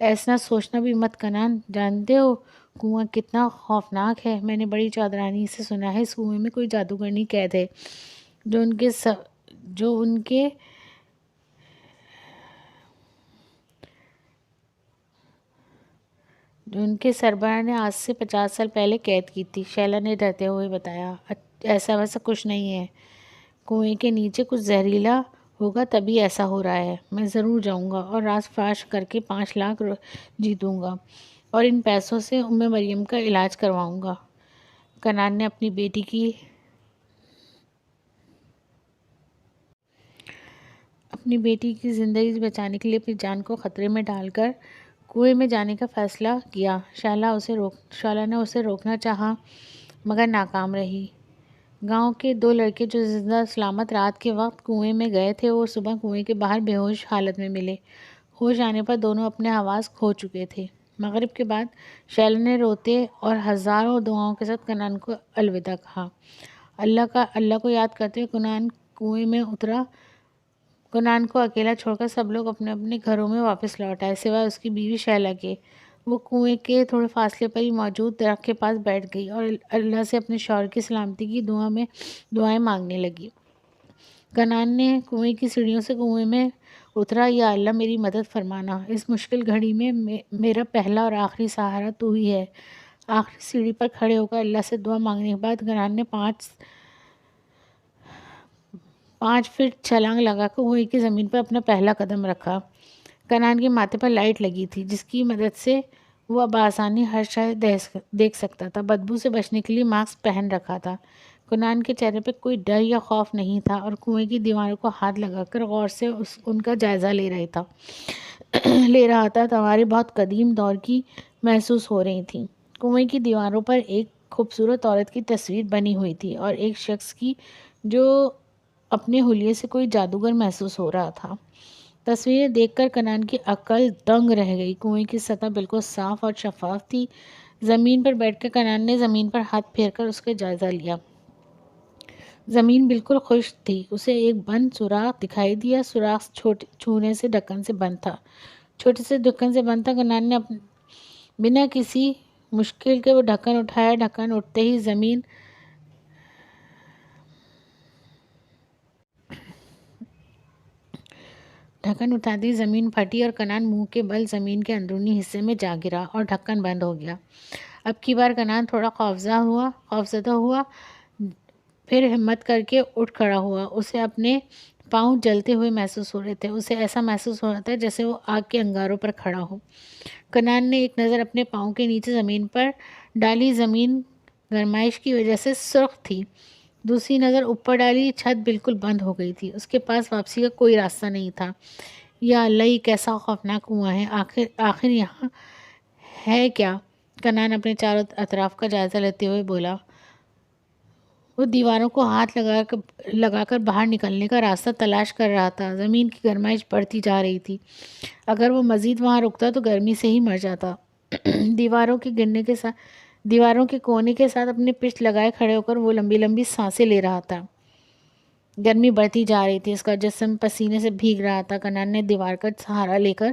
ایسا سوچنا بھی مت کنان، جانتے ہو کنواں کتنا خوفناک ہے؟ میں نے بڑی چادرانی سے سنا ہے اس کنویں میں کوئی جادوگرنی قید ہے جو ان کے سربراہ نے آج سے 50 سال پہلے قید کی تھی، شیلا نے ڈرتے ہوئے بتایا۔ ایسا ویسا کچھ نہیں ہے، کنویں کے نیچے کچھ زہریلا ہوگا تبھی ایسا ہو رہا ہے۔ میں ضرور جاؤں گا اور راز فاش کر کے 5 لاکھ جیتوں گا اور ان پیسوں سے مریم کا علاج کرواؤں گا۔ کنان نے اپنی بیٹی کی زندگی بچانے کے لیے اپنی جان کو خطرے میں ڈال کر کنویں میں جانے کا فیصلہ کیا۔ شیلا نے اسے روکنا چاہا مگر ناکام رہی۔ گاؤں کے 2 لڑکے جو زندہ سلامت رات کے وقت کنویں میں گئے تھے وہ صبح کنویں کے باہر بے ہوش حالت میں ملے۔ ہوش آنے پر دونوں اپنے حواس کھو چکے تھے۔ مغرب کے بعد شیلا نے روتے اور ہزاروں دعاؤں کے ساتھ کنان کو الوداع کہا۔ اللہ کو یاد کرتے ہوئے کنان کنویں میں اترا۔ کنان کو اکیلا چھوڑ کر سب لوگ اپنے اپنے گھروں میں واپس لوٹ آئے سوائے اس کی بیوی شیلا کے۔ وہ کنویں کے تھوڑے فاصلے پر ہی موجود درخت کے پاس بیٹھ گئی اور اللہ سے اپنے شوہر کی سلامتی کی دعائیں مانگنے لگی۔ کنان نے کنویں کی سیڑھیوں سے کنویں میں اترا۔ یا اللہ میری مدد فرمانا، اس مشکل گھڑی میں میرا پہلا اور آخری سہارا تو ہی ہے۔ آخری سیڑھی پر کھڑے ہو کر اللہ سے دعا مانگنے کے بعد کنان نے 5 فٹ چھلانگ لگا کر کنویں کی زمین پر اپنا پہلا قدم رکھا۔ کنان کے ماتھے پر لائٹ لگی تھی جس کی مدد سے وہ بآسانی ہر شے دیکھ سکتا تھا۔ بدبو سے بچنے کے لیے ماسک پہن رکھا تھا۔ کنان کے چہرے پہ کوئی ڈر یا خوف نہیں تھا اور کنویں کی دیواروں کو ہاتھ لگا کر غور سے ان کا جائزہ لے رہا تھا۔ دیواریں بہت قدیم دور کی محسوس ہو رہی تھیں۔ کنویں کی دیواروں پر ایک خوبصورت عورت کی تصویر بنی ہوئی تھی اور ایک شخص کی جو اپنے حلیے سے کوئی جادوگر محسوس ہو رہا تھا۔ تصویریں دیکھ کر کنان کی عقل دنگ رہ گئی۔ کنویں کی سطح بالکل صاف اور شفاف تھی۔ زمین پر بیٹھ کر کنان نے زمین پر ہاتھ پھیر کر اس کا جائزہ لیا۔ زمین بالکل خشک تھی۔ اسے ایک بند سوراخ دکھائی دیا۔ سوراخ چھونے سے ڈھکن سے بند تھا۔ چھوٹے سے ڈھکن سے بند تھا۔ کنان نے بنا کسی مشکل کے وہ ڈھکن اٹھایا۔ ڈھکن اٹھتے ہی زمین پھٹی اور کنان منہ کے بل زمین کے اندرونی حصے میں جا گرا اور ڈھکن بند ہو گیا۔ اب کی بار کنان تھوڑا خوفزدہ ہوا، پھر ہمت کر کے اٹھ کھڑا ہوا۔ اسے اپنے پاؤں جلتے ہوئے محسوس ہو رہے تھے۔ اسے ایسا محسوس ہو رہا تھا جیسے وہ آگ کے انگاروں پر کھڑا ہو۔ کنان نے ایک نظر اپنے پاؤں کے نیچے زمین پر ڈالی۔ زمین گرمائش کی وجہ سے سرخ تھی۔ دوسری نظر اوپر ڈالی، چھت بالکل بند ہو گئی تھی۔ اس کے پاس واپسی کا کوئی راستہ نہیں تھا۔ یا اللہ، یہ کیسا خوفناک کنواں ہے! آخر یہاں ہے کیا؟ کنان اپنے چاروں اطراف کا جائزہ لیتے ہوئے بولا۔ وہ دیواروں کو ہاتھ لگا کر باہر نکلنے کا راستہ تلاش کر رہا تھا۔ زمین کی گرمائش بڑھتی جا رہی تھی۔ اگر وہ مزید وہاں رکتا تو گرمی سے ہی مر جاتا۔ دیواروں کے کونے کے ساتھ اپنے پشت لگائے کھڑے ہو کر وہ لمبی لمبی سانسیں لے رہا تھا۔ گرمی بڑھتی جا رہی تھی۔ اس کا جسم پسینے سے بھیگ رہا تھا۔ کنان نے دیوار کا سہارا لے کر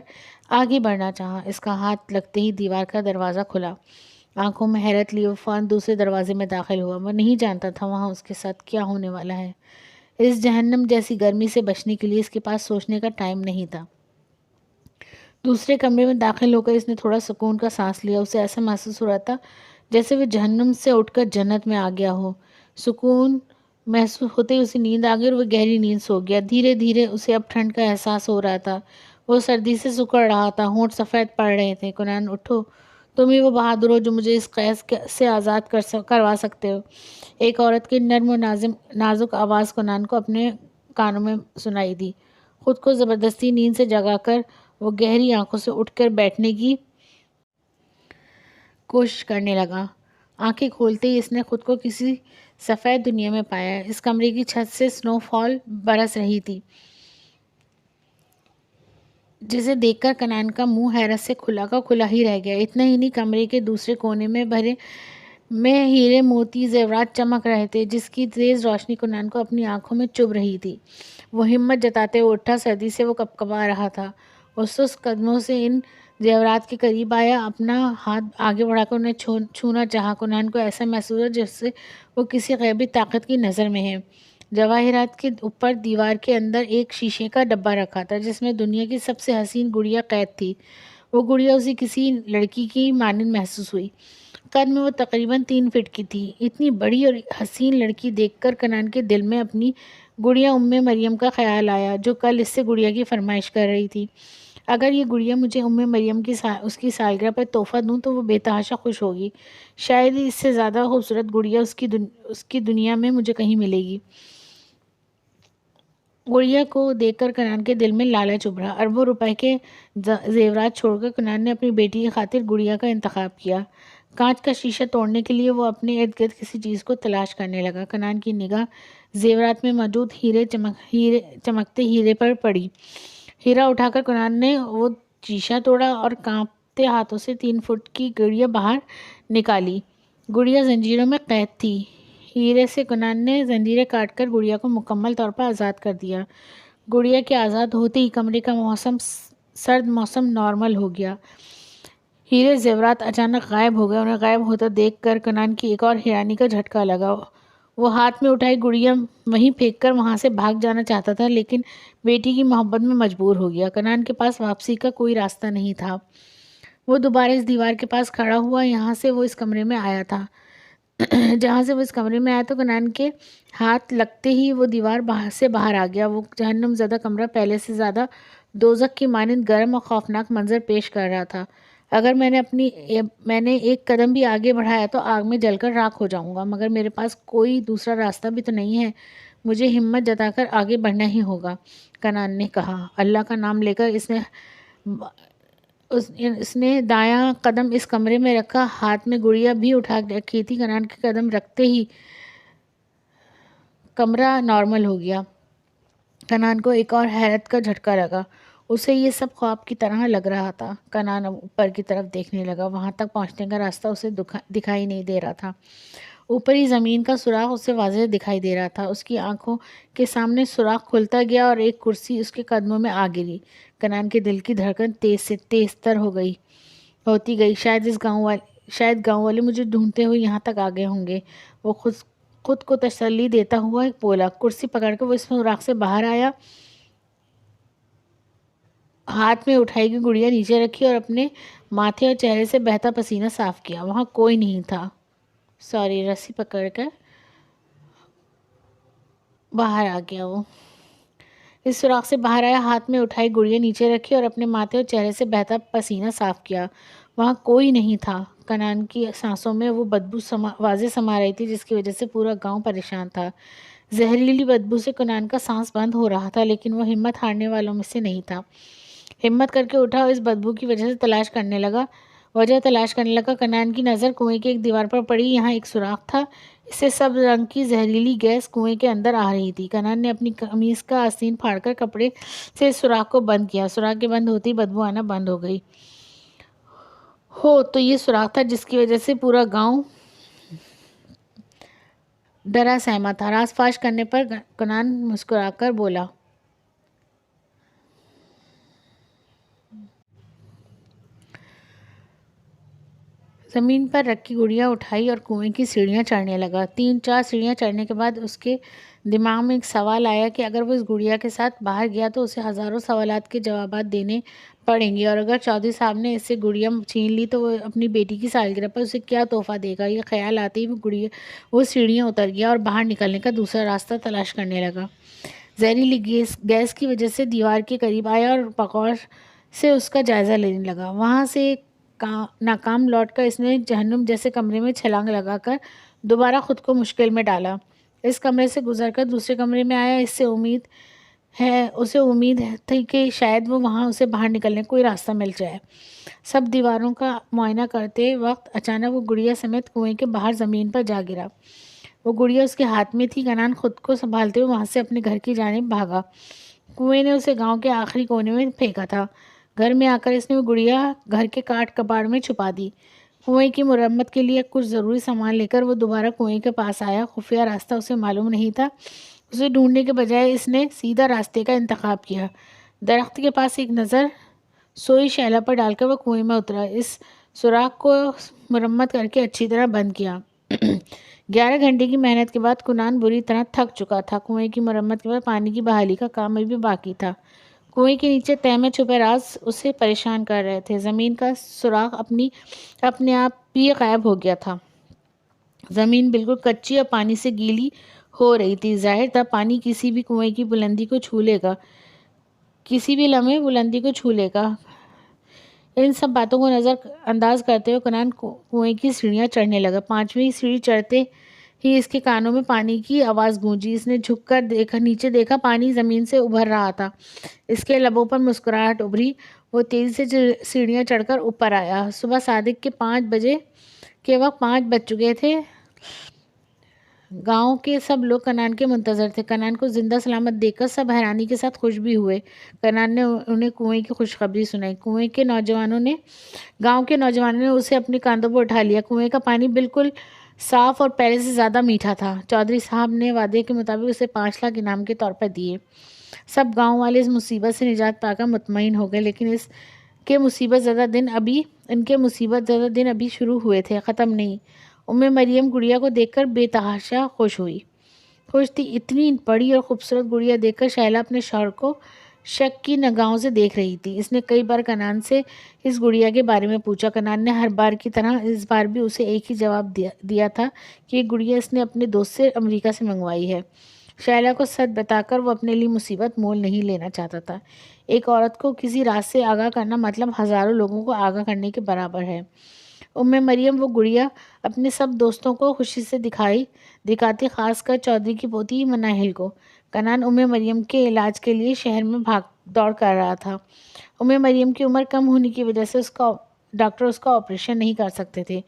آگے بڑھنا چاہا۔ اس کا ہاتھ لگتے ہی دیوار کا دروازہ کھلا۔ آنکھوں میں حیرت لیے وہ فوراً دوسرے دروازے میں داخل ہوا۔ وہ نہیں جانتا تھا وہاں اس کے ساتھ کیا ہونے والا ہے۔ اس جہنم جیسی گرمی سے بچنے کے لیے اس کے پاس سوچنے کا ٹائم نہیں تھا۔ دوسرے کمرے میں داخل ہو کر اس نے تھوڑا سکون کا سانس لیا۔ اسے ایسا محسوس ہو رہا تھا جیسے وہ جہنم سے اٹھ کر جنت میں آ گیا ہو۔ سکون محسوس ہوتے ہی اسے نیند آ گئی اور وہ گہری نیند سو گیا۔ دھیرے دھیرے اسے اب ٹھنڈ کا احساس ہو رہا تھا۔ وہ سردی سے سکڑ رہا تھا، ہونٹ سفید پڑ رہے تھے۔ کنان، اٹھو، تم ہی وہ بہادر ہو جو مجھے اس قید سے آزاد کروا سکتے ہو۔ ایک عورت کی نرم و نازک آواز کنان کو اپنے کانوں میں سنائی دی۔ خود کو زبردستی نیند سے جگا کر وہ گہری آنکھوں سے اٹھ کر بیٹھنے کی کوشش کرنے لگا۔ آنکھیں کھولتے ہی اس نے خود کو کسی سفید دنیا میں پایا۔ اس کمرے کی چھت سے سنو فال برس رہی تھی جسے دیکھ کر کنان کا منہ حیرت سے کھلا کا کھلا ہی رہ گیا۔ اتنا ہی نہیں، کمرے کے دوسرے کونے میں ہیرے موتی زیورات چمک رہے تھے جس کی تیز روشنی کنان کو اپنی آنکھوں میں چبھ رہی تھی۔ وہ ہمت جتاتے ہوئے اٹھا۔ سردی سے وہ کپکپا رہا تھا اور سست قدموں سے ان زیورات کے قریب آیا، اپنا ہاتھ آگے بڑھا کر انہیں چھونا چاہا۔ کنان کو ایسا محسوس ہوا جیسے وہ کسی غیبی طاقت کی نظر میں ہے۔ جواہرات کے اوپر دیوار کے اندر ایک شیشے کا ڈبہ رکھا تھا جس میں دنیا کی سب سے حسین گڑیا قید تھی۔ وہ گڑیا اسے کسی لڑکی کی مانند محسوس ہوئی۔ قد میں وہ تقریباً 3 فٹ کی تھی۔ اتنی بڑی اور حسین لڑکی دیکھ کر کنان کے دل میں اپنی گڑیا مریم کا خیال آیا جو کل اس سے گڑیا کی فرمائش کر رہی تھی۔ اگر یہ گڑیا مجھے مریم کی اس کی سالگرہ پر تحفہ دوں تو وہ بے تحاشا خوش ہوگی۔ شاید ہی اس سے زیادہ خوبصورت گڑیا اس کی دنیا میں مجھے کہیں ملے گی۔ گڑیا کو دیکھ کر کنان کے دل میں لالچ ابھرا۔ اربوں روپے کے زیورات چھوڑ کر کنان نے اپنی بیٹی کی خاطر گڑیا کا انتخاب کیا۔ کانچ کا شیشہ توڑنے کے لیے وہ اپنے ارد گرد کسی چیز کو تلاش کرنے لگا۔ کنان کی نگاہ زیورات میں موجود چمکتے ہیرے پر پڑی۔ ہیرا اٹھا کر کنان نے وہ شیشہ توڑا اور کانپتے ہاتھوں سے 3 فٹ کی گڑیا باہر نکالی۔ گڑیا زنجیروں میں قید تھی۔ ہیرے سے کنان نے زنجیریں کاٹ کر گڑیا کو مکمل طور پر آزاد کر دیا۔ گڑیا کے آزاد ہوتے ہی کمرے کا سرد موسم نارمل ہو گیا۔ ہیرے زیورات اچانک غائب ہو گئے۔ انہیں غائب ہوتا دیکھ کر کنان کی ایک اور حیرانی کا جھٹکا لگا۔ وہ ہاتھ میں اٹھائی گڑیا وہیں پھینک کر وہاں سے بھاگ جانا چاہتا تھا لیکن بیٹی کی محبت میں مجبور ہو گیا۔ کنان کے پاس واپسی کا کوئی راستہ نہیں تھا۔ وہ دوبارہ اس دیوار کے پاس کھڑا ہوا جہاں سے وہ اس کمرے میں آیا تھا۔ تو کنان کے ہاتھ لگتے ہی وہ دیوار سے باہر آ گیا۔ وہ جہنم زدہ کمرہ پہلے سے زیادہ دوزخ کی مانند گرم اور خوفناک منظر پیش کر رہا تھا۔ اگر میں نے ایک قدم بھی آگے بڑھایا تو آگ میں جل کر راکھ ہو جاؤں گا، مگر میرے پاس کوئی دوسرا راستہ بھی تو نہیں ہے۔ مجھے ہمت جتا کر آگے بڑھنا ہی ہوگا، کنان نے کہا۔ اللہ کا نام لے کر اس نے دایاں قدم اس کمرے میں رکھا، ہاتھ میں گڑیا بھی اٹھا رکھی تھی۔ کنان کے قدم رکھتے ہی کمرہ نارمل ہو گیا۔ کنان کو ایک اور حیرت کا جھٹکا لگا۔ اسے یہ سب خواب کی طرح لگ رہا تھا۔ کنان اوپر کی طرف دیکھنے لگا۔ وہاں تک پہنچنے کا راستہ اسے دکھائی نہیں دے رہا تھا۔ اوپری زمین کا سوراخ اسے واضح دکھائی دے رہا تھا۔ اس کی آنکھوں کے سامنے سوراخ کھلتا گیا اور ایک کرسی اس کے قدموں میں آ گری۔ کنان کے دل کی دھڑکن تیز سے تیز تر ہوتی گئی۔ شاید گاؤں والے مجھے ڈھونڈتے ہوئے یہاں تک آ گئے ہوں گے، وہ خود کو تسلی دیتا ہوا بولا۔ کرسی پکڑ کر وہ اس سوراخ سے باہر آیا، ہاتھ میں اٹھائی گئی گڑیا نیچے رکھی اور اپنے ماتھے اور چہرے سے بہتا پسینہ صاف کیا۔ وہاں کوئی نہیں تھا۔ رسی پکڑ کر باہر آ گیا۔ وہ اس سوراخ سے باہر آیا، ہاتھ میں اٹھائی گڑیا نیچے رکھی اور اپنے ماتھے اور چہرے سے بہتا پسینہ صاف کیا۔ وہاں کوئی نہیں تھا۔ کنان کی سانسوں میں وہ بدبو واضح سما رہی تھی جس کی وجہ سے پورا گاؤں پریشان تھا۔ زہریلی بدبو سے کنان کا سانس بند ہو رہا تھا لیکن وہ ہمت ہارنے والوں میں سے نہیں تھا۔ ہمت کر کے اٹھا اور اس بدبو کی وجہ تلاش کرنے لگا۔ کنان کی نظر کنویں کی ایک دیوار پر پڑی۔ یہاں ایک سوراخ تھا، اس سے سبز رنگ کی زہریلی گیس کنویں کے اندر آ رہی تھی۔ کنان نے اپنی قمیص کا آستین پھاڑ کر کپڑے سے اس سوراخ کو بند کیا۔ سوراخ کے بند ہوتے ہی بدبو آنا بند ہو گئی۔ تو یہ سوراخ تھا جس کی وجہ سے پورا گاؤں ڈرا سہما تھا۔ راز فاش کرنے پر کنان مسکرا کر بولا۔ زمین پر رکھی گڑیا اٹھائی اور کنویں کی سیڑھیاں چڑھنے لگا۔ 3-4 سیڑھیاں چڑھنے کے بعد اس کے دماغ میں ایک سوال آیا کہ اگر وہ اس گڑیا کے ساتھ باہر گیا تو اسے ہزاروں سوالات کے جوابات دینے پڑیں گے، اور اگر چودھری صاحب نے اس سے گڑیا چھین لی تو وہ اپنی بیٹی کی سالگرہ پر اسے کیا تحفہ دے گا۔ یہ خیال آتے ہی وہ سیڑھیاں اتر گیا اور باہر نکلنے کا دوسرا راستہ تلاش کرنے لگا۔ زہریلی گیس کی وجہ سے دیوار کے قریب آیا اور بغور سے اس کا جائزہ لینے لگا۔ وہاں سے ناکام لوٹ کر اس نے جہنم جیسے کمرے میں چھلانگ لگا کر دوبارہ خود کو مشکل میں ڈالا۔ اس کمرے سے گزر کر دوسرے کمرے میں آیا۔ اسے امید تھی کہ شاید وہاں اسے باہر نکلنے کا کوئی راستہ مل جائے۔ سب دیواروں کا معائنہ کرتے وقت اچانک وہ گڑیا سمیت کنویں کے باہر زمین پر جا گرا۔ وہ گڑیا اس کے ہاتھ میں تھی۔ کنان خود کو سنبھالتے ہوئے وہاں سے اپنے گھر کی جانب بھاگا۔ کنویں نے اسے گاؤں کے آخری کونے میں پھینکا تھا۔ گھر میں آ کر اس نے وہ گڑیا گھر کے کاٹ کباڑ میں چھپا دی۔ کنویں کی مرمت کے لیے کچھ ضروری سامان لے کر وہ دوبارہ کنویں کے پاس آیا۔ خفیہ راستہ اسے معلوم نہیں تھا۔ اسے ڈھونڈنے کے بجائے اس نے سیدھا راستے کا انتخاب کیا۔ درخت کے پاس ایک نظر سوئی شیلا پر ڈال کر وہ کنویں میں اترا، اس سوراخ کو مرمت کر کے اچھی طرح بند کیا۔ 11 گھنٹے کی محنت کے بعد کنان بری طرح تھک چکا تھا۔ کنویں کی مرمت کے بعد پانی کی بحالی کا کام ابھی باقی تھا۔ کنویں کے نیچے تہہ میں چھپے راز اسے پریشان کر رہے تھے۔ زمین کا سوراخ اپنے آپ ہی غائب ہو گیا تھا۔ زمین بالکل کچی اور پانی سے گیلی ہو رہی تھی۔ ظاہر تھا پانی کسی بھی کنویں کی بلندی کو چھو لے گا، کسی بھی لمحے بلندی کو چھو لے گا۔ ان سب باتوں کو نظر انداز کرتے ہوئے کنان کنویں کی سیڑھیاں چڑھنے لگا۔ 5ویں سیڑھی چڑھتے ہی اس کے کانوں میں پانی کی آواز گونجی۔ اس نے جھک کر نیچے دیکھا، پانی زمین سے ابھر رہا تھا۔ اس کے لبوں پر مسکراہٹ ابھری۔ وہ تیزی سے سیڑھیاں چڑھ کر اوپر آیا۔ صبح صادق کے 5 بجے کے وقت 5 بج چکے تھے۔ گاؤں کے سب لوگ کنان کے منتظر تھے۔ کنان کو زندہ سلامت دیکھ کر سب حیرانی کے ساتھ خوش بھی ہوئے۔ کنان نے انہیں کنویں کی خوشخبری سنائی۔ گاؤں کے نوجوانوں نے اسے اپنے کاندھوں پر اٹھا لیا۔ کنویں کا پانی بالکل صاف اور پہلے سے زیادہ میٹھا تھا۔ چودھری صاحب نے وعدے کے مطابق اسے 5 لاکھ انعام کے طور پر دیے۔ سب گاؤں والے اس مصیبت سے نجات پا کر مطمئن ہو گئے، لیکن ان کے مصیبت زدہ دن ابھی شروع ہوئے تھے، ختم نہیں۔ مریم گڑیا کو دیکھ کر بے تحاشا خوش تھی۔ اتنی بڑی اور خوبصورت گڑیا دیکھ کر شہلا اپنے شوہر کو شک کی نگاہوں سے دیکھ رہی تھی۔ اس نے کئی بار کنان سے اس گڑیا کے بارے میں پوچھا۔ کنان نے ہر بار کی طرح اس بار بھی اسے ایک ہی جواب دیا تھا کہ یہ گڑیا اس نے اپنے دوست سے امریکہ سے منگوائی ہے۔ شہلا کو سچ بتا کر وہ اپنے لیے مصیبت مول نہیں لینا چاہتا تھا۔ ایک عورت کو کسی راز سے آگاہ کرنا مطلب ہزاروں لوگوں کو آگاہ کرنے کے برابر ہے۔ مریم وہ گڑیا اپنے سب دوستوں کو خوشی سے دکھاتی، خاص کر چودھری کی پوتی مناہل کو۔ کنان مریم کے علاج کے لیے شہر میں بھاگ دوڑ کر رہا تھا۔ مریم کی عمر کم ہونے کی وجہ سے ڈاکٹر اس کا آپریشن نہیں کر سکتے تھے۔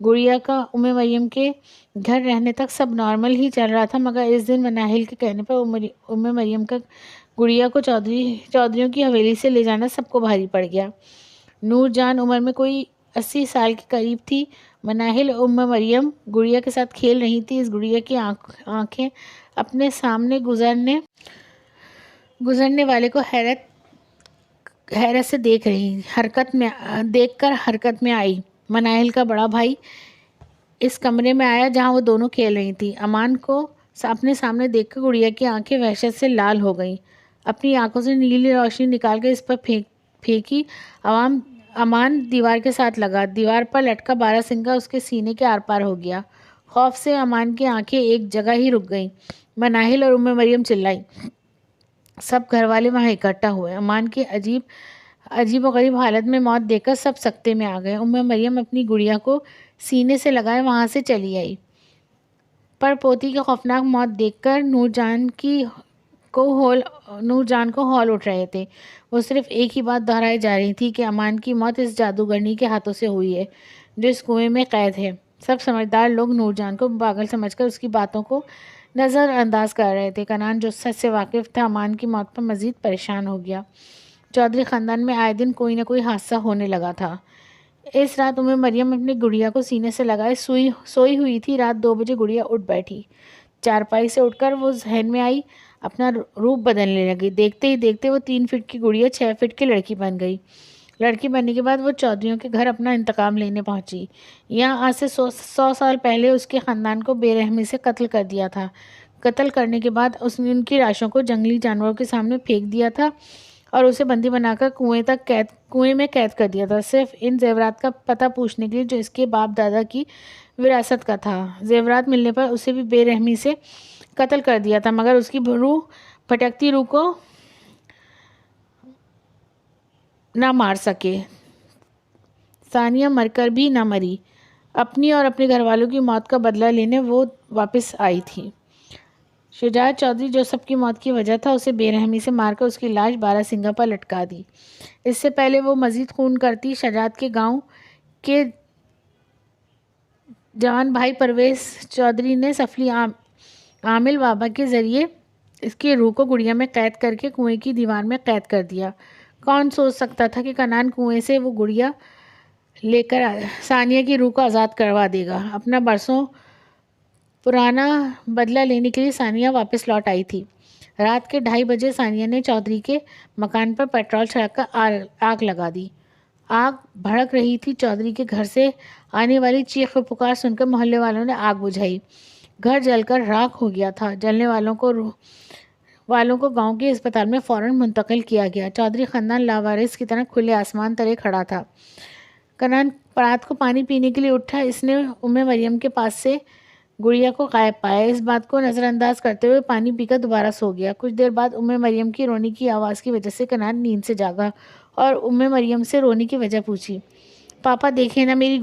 گڑیا کا مریم کے گھر رہنے تک سب نارمل ہی چل رہا تھا، مگر اس دن مناہل کے کہنے پر مریم کا گڑیا کو چودھریوں کی حویلی سے لے جانا سب کو بھاری پڑ گیا۔ نور جان عمر میں کوئی 80 سال کے قریب تھی۔ مناہل مریم گڑیا کے ساتھ کھیل رہی تھی۔ اس گڑیا کی آنکھیں اپنے سامنے گزرنے والے کو حیرت سے دیکھ کر حرکت میں آئی۔ مناہل کا بڑا بھائی اس کمرے میں آیا جہاں وہ دونوں کھیل رہی تھی۔ امان کو اپنے سامنے دیکھ کر گڑیا کی آنکھیں وحشت سے لال ہو گئیں۔ اپنی آنکھوں سے نیلی روشنی نکال کر اس پر پھینکی۔ امان دیوار کے ساتھ لگا۔ دیوار پر لٹکا باراسنگا اس کے سینے کے آر پار ہو گیا۔ خوف سے امان کی آنکھیں ایک جگہ ہی رک گئیں۔ مناہل اور مریم چلائیں۔ سب گھر والے وہاں اکٹھا ہوئے۔ امان کی عجیب و غریب حالت میں موت دیکھ کر سب سکتے میں آ گئے۔ مریم اپنی گڑیا کو سینے سے لگائے وہاں سے چلی آئی۔ پر پوتی کی خوفناک موت دیکھ کر نور جان کو ہول اٹھ رہے تھے۔ وہ صرف ایک ہی بات دہرائی جا رہی تھی کہ امان کی موت اس جادوگرنی کے ہاتھوں سے ہوئی ہے جو اس کنویں میں قید ہے۔ سب سمجھدار لوگ نور جان کو پاگل سمجھ کر اس کی باتوں کو نظر انداز کر رہے تھے۔ کنان جو سچ سے واقف تھا امان کی موت پر مزید پریشان ہو گیا۔ چودھری خاندان میں آئے دن کوئی نہ کوئی حادثہ ہونے لگا تھا۔ اس رات مریم اپنی گڑیا کو سینے سے لگائے سوئی ہوئی تھی۔ رات 2 بجے گڑیا اٹھ بیٹھی۔ چارپائی سے اٹھ کر وہ ذہن میں آئی، اپنا روپ بدلنے لگی۔ دیکھتے ہی دیکھتے وہ 3 فٹ کی گڑیا 6 فٹ کی لڑکی بن گئی۔ لڑکی بننے کے بعد وہ چودھریوں کے گھر اپنا انتقام لینے پہنچی۔ یہاں آج سے 100 سال پہلے اس کے خاندان کو بے رحمی سے قتل کر دیا تھا۔ قتل کرنے کے بعد اس نے ان کی لاشوں کو جنگلی جانوروں کے سامنے پھینک دیا تھا اور اسے بندی بنا کر کنویں میں قید کر دیا تھا، صرف ان زیورات کا پتہ پوچھنے کے لیے جو اس کے باپ دادا کی وراثت کا تھا۔ زیورات ملنے پر اسے بھی بے رحمی سے قتل کر دیا تھا، مگر اس کی بھٹکتی روح کو نہ مار سکے۔ ثانیہ مر کر بھی نہ مری۔ اپنی اور اپنے گھر والوں کی موت کا بدلہ لینے وہ واپس آئی تھی۔ شجاعت چودھری جو سب کی موت کی وجہ تھا، اسے بے رحمی سے مار کر اس کی لاش باراسنگا پر لٹکا دی۔ اس سے پہلے وہ مزید خون کرتی شجاعت کے گاؤں کے جوان بھائی پرویز چودھری نے سفلی عامل بابا کے ذریعے اس کی روح کو گڑیا میں قید کر کے کنویں کی دیوار میں قید کر دیا۔ کون سوچ سکتا تھا کہ کنان کنویں سے وہ گڑیا لے کر ثانیہ کی روح کو آزاد کروا دے گا۔ اپنا برسوں پرانا بدلہ لینے کے لیے ثانیہ واپس لوٹ آئی تھی۔ رات کے 2:30 بجے ثانیہ نے چودھری کے مکان پر پیٹرول چھڑک کر آگ لگا دی۔ آگ بھڑک رہی تھی۔ چودھری کے گھر سے آنے والی چیخ و پکار سن کر محلے والوں نے آگ بجھائی۔ گھر جل کر راکھ ہو گیا تھا۔ جلنے والوں کو گاؤں کے اسپتال میں فوراً منتقل کیا گیا۔ چودھری خاندان لاوارث کی طرح کھلے آسمان تلے کھڑا تھا۔ کنان رات کو پانی پینے کے لیے اٹھا۔ اس نے مریم کے پاس سے گڑیا کو غائب پایا۔ اس بات کو نظر انداز کرتے ہوئے پانی پی کر دوبارہ سو گیا۔ کچھ دیر بعد مریم کی رونے کی آواز کی وجہ سے کنان نیند سے جاگا اور مریم سے رونے کی وجہ پوچھی۔ پاپا دیکھیں نا، میری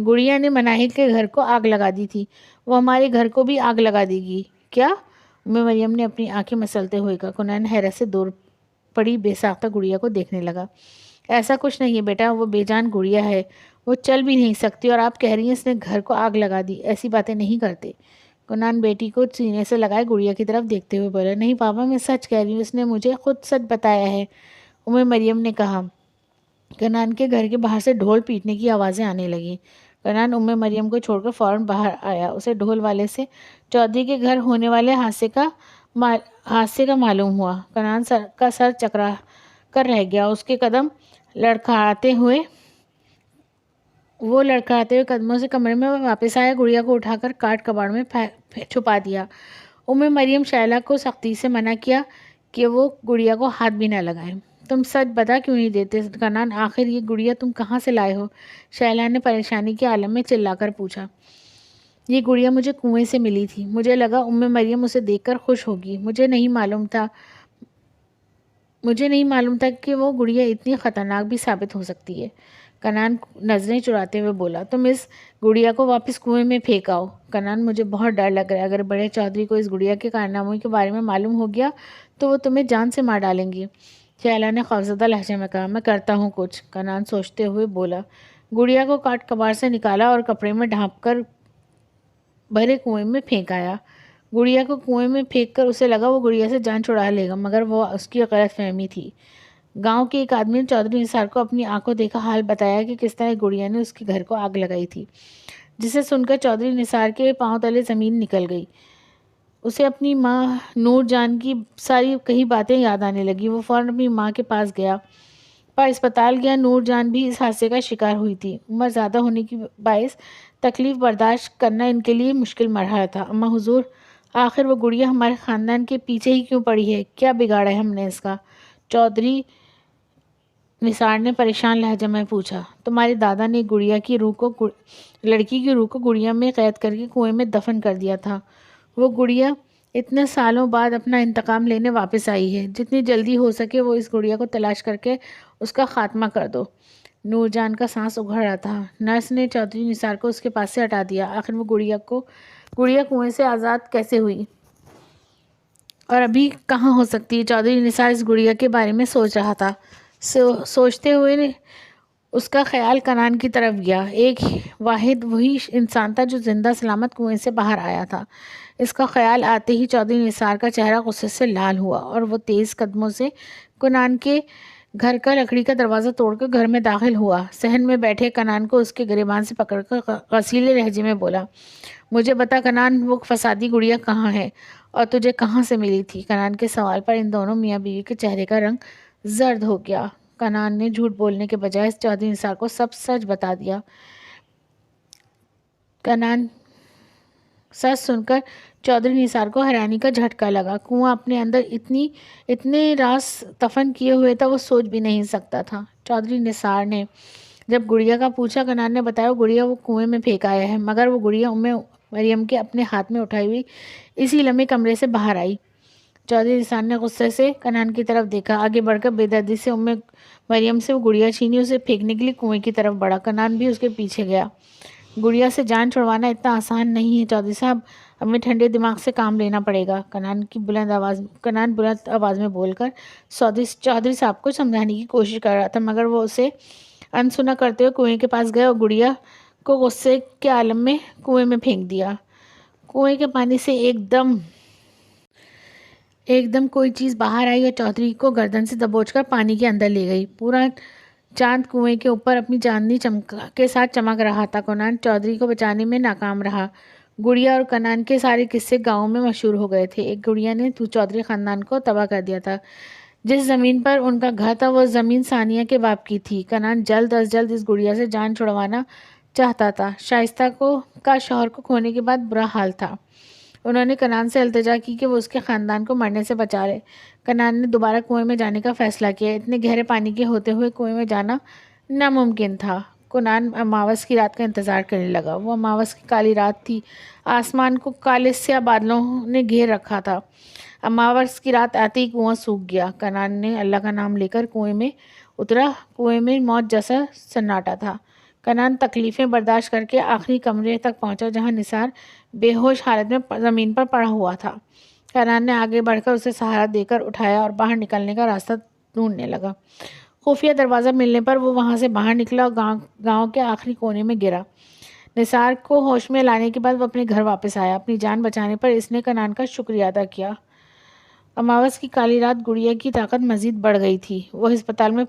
گڑیا نے مناہل کے گھر کو آگ لگا دی تھی، وہ ہمارے گھر کو بھی آگ لگا دے گی کیا؟ مریم نے اپنی آنکھیں مسلتے ہوئے کہا۔ کنان حیرت سے دور پڑی بے ساختہ گڑیا کو دیکھنے لگا۔ ایسا کچھ نہیں ہے بیٹا، وہ بے جان گڑیا ہے، وہ چل بھی نہیں سکتی، اور آپ کہہ رہی ہیں اس نے گھر کو آگ لگا دی؟ ایسی باتیں نہیں کرتے۔ کنان بیٹی کو سینے سے لگائے گڑیا کی طرف دیکھتے ہوئے بولا۔ نہیں پاپا، میں سچ کہہ رہی ہوں، اس نے مجھے خود سچ بتایا ہے، مریم نے کہا۔ کنان کے گھر کے باہر سے ڈھول پیٹنے کی آوازیں آنے لگیں۔ کنان مریم کو چھوڑ کر فوراً باہر آیا۔ اسے ڈھول والے سے چودھری کے گھر ہونے والے حادثے کا معلوم ہوا۔ کنان کا سر چکرا کر رہ گیا۔ اس کے قدم لڑکھڑاتے ہوئے قدموں سے کمرے میں واپس آیا۔ گڑیا کو اٹھا کر کاٹ کباڑ میں چھپا دیا۔ مریم شائلہ کو سختی سے منع کیا کہ وہ گڑیا کو ہاتھ بھی نہ لگائے۔ تم سچ بتا کیوں نہیں دیتے کنان؟ آخر یہ گڑیا تم کہاں سے لائے ہو؟ شائلہ نے پریشانی کے عالم میں چلا کر پوچھا۔ یہ گڑیا مجھے کنویں سے ملی تھی، مجھے لگا مریم اسے دیکھ کر خوش ہوگی۔ مجھے نہیں معلوم تھا کہ وہ گڑیا اتنی خطرناک بھی ثابت ہو سکتی ہے۔ کنان نظریں چراتے ہوئے بولا۔ تم اس گڑیا کو واپس کنویں میں پھینک آؤ۔ کنان مجھے بہت ڈر لگ رہا ہے، اگر بڑے چودھری کو اس گڑیا کے کارناموں کے بارے میں معلوم ہو گیا تو وہ تمہیں جان سے مار ڈالیں گے۔ شائلہ نے خوفزدہ لہجے میں کہا۔ میں کرتا ہوں کچھ، کنان سوچتے ہوئے بولا۔ گڑیا کو کاٹ کباڑ سے نکالا اور کپڑے میں ڈھانپ کر بھرے کنویں میں پھینک آیا۔ گڑیا کو کنویں میں پھینک کر اسے لگا وہ گڑیا سے جان چھڑا لے گا، مگر وہ اس کی غلط فہمی تھی۔ گاؤں کے ایک آدمی نے چودھری نثار کو اپنی آنکھوں دیکھا حال بتایا کہ کس طرح گڑیا نے اس کے گھر کو آگ لگائی تھی، جسے سن کر چودھری نثار کے پاؤں تلے زمین نکل گئی۔ اسے اپنی ماں نور جان کی ساری کہی باتیں یاد آنے لگی۔ وہ فوراً اپنی ماں کے پاس گیا، اسپتال گیا۔ نور جان بھی اس حادثے کا شکار ہوئی تھی۔ عمر زیادہ ہونے کی باعث تکلیف برداشت کرنا ان کے لیے مشکل مرحلہ تھا۔ اما حضور، آخر وہ گڑیا ہمارے خاندان کے پیچھے ہی کیوں پڑی ہے؟ کیا بگاڑا ہے ہم نے اس کا؟ چودھری نثار نے پریشان لہجے میں پوچھا۔ تمہارے دادا نے لڑکی کی روح کو گڑیا میں قید کر کے کنویں میں دفن کر دیا تھا۔ وہ گڑیا اتنے سالوں بعد اپنا انتقام لینے واپس آئی ہے۔ جتنی جلدی ہو سکے وہ اس گڑیا کو تلاش کر کے اس کا خاتمہ کر دو۔ نور جان کا سانس اگھڑ رہا تھا۔ نرس نے چودھری نثار کو اس کے پاس سے ہٹا دیا۔ آخر وہ گڑیا کنویں سے آزاد کیسے ہوئی اور ابھی کہاں ہو سکتی ہے؟ چودھری نثار اس گڑیا کے بارے میں سوچ رہا تھا۔ سوچتے ہوئے اس کا خیال کنان کی طرف گیا۔ ایک واحد وہی انسان تھا جو زندہ سلامت کنویں سے باہر آیا تھا۔ اس کا خیال آتے ہی چودھری نثار کا چہرہ غصے سے لال ہوا اور وہ تیز قدموں سے کنان کے گھر کا لکڑی کا دروازہ توڑ کر گھر میں داخل ہوا۔ صحن میں بیٹھے کنان کو اس کے گریبان سے پکڑ کر غصیلے لہجے میں بولا۔ مجھے بتا کنان، وہ فسادی گڑیا کہاں ہے اور تجھے کہاں سے ملی تھی؟ کنان کے سوال پر ان دونوں میاں بیوی کے چہرے کا رنگ زرد ہو گیا۔ کنان نے جھوٹ بولنے کے بجائے چودھری نثار کو سب سچ بتا دیا۔ کنان سچ سن کر چودھری نثار کو حیرانی کا جھٹکا لگا۔ کنواں اپنے اندر اتنے راز دفن کیے ہوئے تھا وہ سوچ بھی نہیں سکتا تھا۔ چودھری نثار نے جب گڑیا کا پوچھا، کنان نے بتایا وہ گڑیا وہ کنویں میں پھینک آیا ہے، مگر وہ گڑیا مریم کے اپنے ہاتھ میں اٹھائی ہوئی اسی لمحے کمرے سے باہر آئی۔ چودھری نثار نے غصے سے کنان کی طرف دیکھا، آگے بڑھ کر بے دردی سے مریم سے وہ گڑیا چھینی، اسے پھینکنے کے لیے کنویں کی طرف بڑھا۔ کنان بھی اس کے پیچھے گیا۔ گڑیا سے جان چھڑوانا اتنا آسان نہیں ہے چودھری صاحب، ہمیں ٹھنڈے دماغ سے کام لینا پڑے گا۔ کنان بلند آواز میں بول کر چودھری صاحب کو سمجھانے کی کوشش کر رہا تھا، مگر وہ اسے انسنا کرتے ہوئے کنویں کے پاس گئے اور گڑیا کو غصے کے عالم میں کنویں میں پھینک دیا۔ کنویں کے پانی سے ایک دم کوئی چیز باہر آئی اور چودھری کو گردن سے دبوچ کر پانی کے اندر لے گئی۔ پورا چاند کنویں کے اوپر اپنی چاندنی کے ساتھ چمک رہا تھا۔ کنان چودھری کو بچانے میں ناکام رہا۔ گڑیا اور کنان کے سارے قصے گاؤں میں مشہور ہو گئے تھے۔ ایک گڑیا نے چودھری خاندان کو تباہ کر دیا تھا۔ جس زمین پر ان کا گھر تھا وہ زمین ثانیہ کے باپ کی تھی۔ کنان جلد از جلد اس گڑیا سے جان چھڑوانا چاہتا تھا۔ شائستہ کا شوہر کو کھونے کے بعد برا حال تھا۔ انہوں نے کنان سے التجا کی کہ وہ اس کے خاندان کو مرنے سے بچا لے۔ کنان نے دوبارہ کنویں میں جانے کا فیصلہ کیا۔ اتنے گہرے پانی کے ہوتے ہوئے کنویں میں جانا ناممکن تھا۔ کنان اماوس کی رات کا انتظار کرنے لگا۔ وہ اماوس کی کالی رات تھی۔ آسمان کو کالے سیاہ بادلوں نے گھیر رکھا تھا۔ اماوس کی رات آتے ہی کنواں سوکھ گیا۔ کنان نے اللہ کا نام لے کر کنویں میں اترا۔ کنویں میں موت جیسا سناٹا تھا۔ کنان تکلیفیں برداشت کر کے آخری کمرے تک پہنچا جہاں نثار بے ہوش حالت میں زمین پر پڑا ہوا تھا۔ کنان نے آگے بڑھ کر اسے سہارا دے کر اٹھایا اور باہر نکلنے کا راستہ ڈھونڈنے لگا۔ خفیہ دروازہ ملنے پر وہ وہاں سے باہر نکلا اور گاؤں کے آخری کونے میں گرا۔ نثار کو ہوش میں لانے کے بعد وہ اپنے گھر واپس آیا۔ اپنی جان بچانے پر اس نے کنان کا شکریہ ادا کیا۔ اماوس کی کالی رات گڑیا کی طاقت مزید بڑھ گئی تھی۔ وہ ہسپتال میں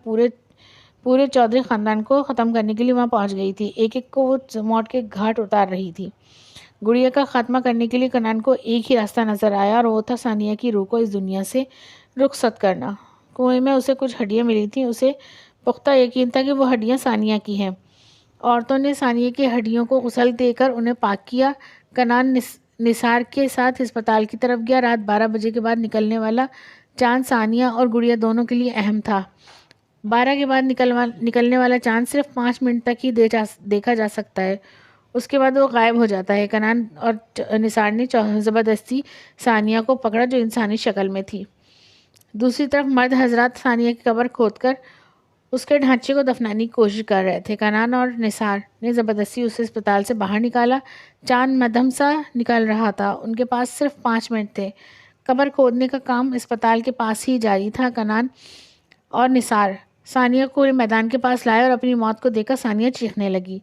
پورے چودھری خاندان کو ختم کرنے کے لیے وہاں پہنچ گئی تھی۔ ایک ایک کو وہ موت کے گھاٹ اتار رہی تھی۔ گڑیا کا خاتمہ کرنے کے لیے کنان کو ایک ہی راستہ نظر آیا اور وہ تھا ثانیہ کی روح کو اس دنیا سے رخصت کرنا۔ کنویں میں اسے کچھ ہڈیاں ملی تھیں۔ اسے پختہ یقین تھا کہ وہ ہڈیاں ثانیہ کی ہیں۔ عورتوں نے ثانیہ کی ہڈیوں کو غسل دے کر انہیں پاک کیا۔ کنان نثار کے ساتھ ہسپتال کی طرف گیا۔ رات 12 بجے کے بعد نکلنے والا چاند ثانیہ اور گڑیا دونوں کے لیے اہم تھا۔ 12 کے بعد نکلنے والا چاند صرف 5 منٹ تک ہی دیکھا جا سکتا ہے، اس کے بعد وہ غائب ہو جاتا ہے۔ کنان اور نثار نے زبردستی ثانیہ کو پکڑا جو انسانی شکل میں تھی۔ دوسری طرف مرد حضرات ثانیہ کی قبر کھود کر اس کے ڈھانچے کو دفنانے کی کوشش کر رہے تھے۔ کنان اور نثار نے زبردستی اسے اسپتال سے باہر نکالا۔ چاند مدھم سا نکل رہا تھا۔ ان کے پاس صرف 5 منٹ تھے۔ قبر کھودنے کا کام اسپتال کے پاس ہی جاری تھا۔ کنان اور نثار ثانیہ کو میدان کے پاس لائے اور اپنی موت کو دیکھ کر ثانیہ چیخنے لگی۔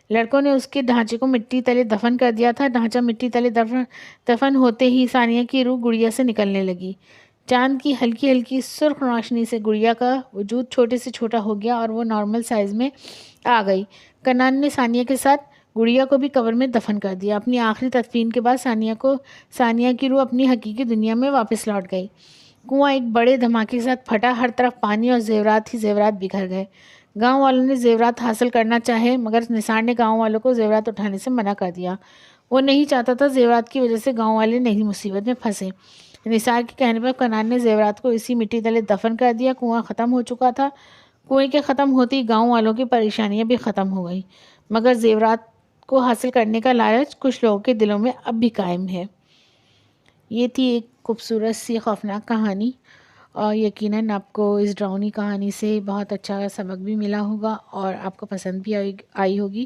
لڑکوں نے اس کے ڈھانچے کو مٹی تلے دفن کر دیا تھا۔ ڈھانچہ مٹی تلے دفن ہوتے ہی ثانیہ کی روح گڑیا سے نکلنے لگی۔ چاند کی ہلکی ہلکی سرخ روشنی سے گڑیا کا وجود چھوٹے سے چھوٹا ہو گیا اور وہ نارمل سائز میں آ گئی۔ کنان نے ثانیہ کے ساتھ گڑیا کو بھی قبر میں دفن کر دیا۔ اپنی آخری تدفین کے بعد ثانیہ کی روح اپنی حقیقی دنیا میں واپس لوٹ گئی۔ کنواں ایک بڑے دھماکے کے ساتھ پھٹا۔ ہر طرف پانی اور زیورات ہی زیورات بکھر گئے۔ گاؤں والوں نے زیورات حاصل کرنا چاہے مگر نثار نے گاؤں والوں کو زیورات اٹھانے سے منع کر دیا۔ وہ نہیں چاہتا تھا زیورات کی وجہ سے گاؤں والے نئی مصیبت میں پھنسے۔ نثار کے کہنے پر کنان نے زیورات کو اسی مٹی تلے دفن کر دیا۔ کنواں ختم ہو چکا تھا۔ کنویں کے ختم ہوتے ہی گاؤں والوں کی پریشانیاں بھی ختم ہو گئیں مگر زیورات کو حاصل کرنے کا لالچ کچھ لوگوں کے دلوں میں اب بھی قائم ہے۔ یہ تھی ایک خوبصورت سی خوفناک کہانی اور یقیناً آپ کو اس ڈراؤنی کہانی سے بہت اچھا سبق بھی ملا ہوگا اور آپ کو پسند بھی آئی ہوگی۔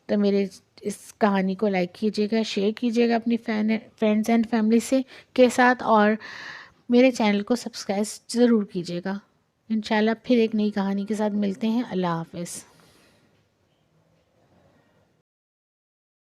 تو میرے اس کہانی کو لائک کیجیے گا، شیئر کیجیے گا اپنی فرینڈز اینڈ فیملی کے ساتھ اور میرے چینل کو سبسکرائب ضرور کیجیے گا۔ انشاءاللہ پھر ایک نئی کہانی کے ساتھ ملتے ہیں۔ اللہ حافظ۔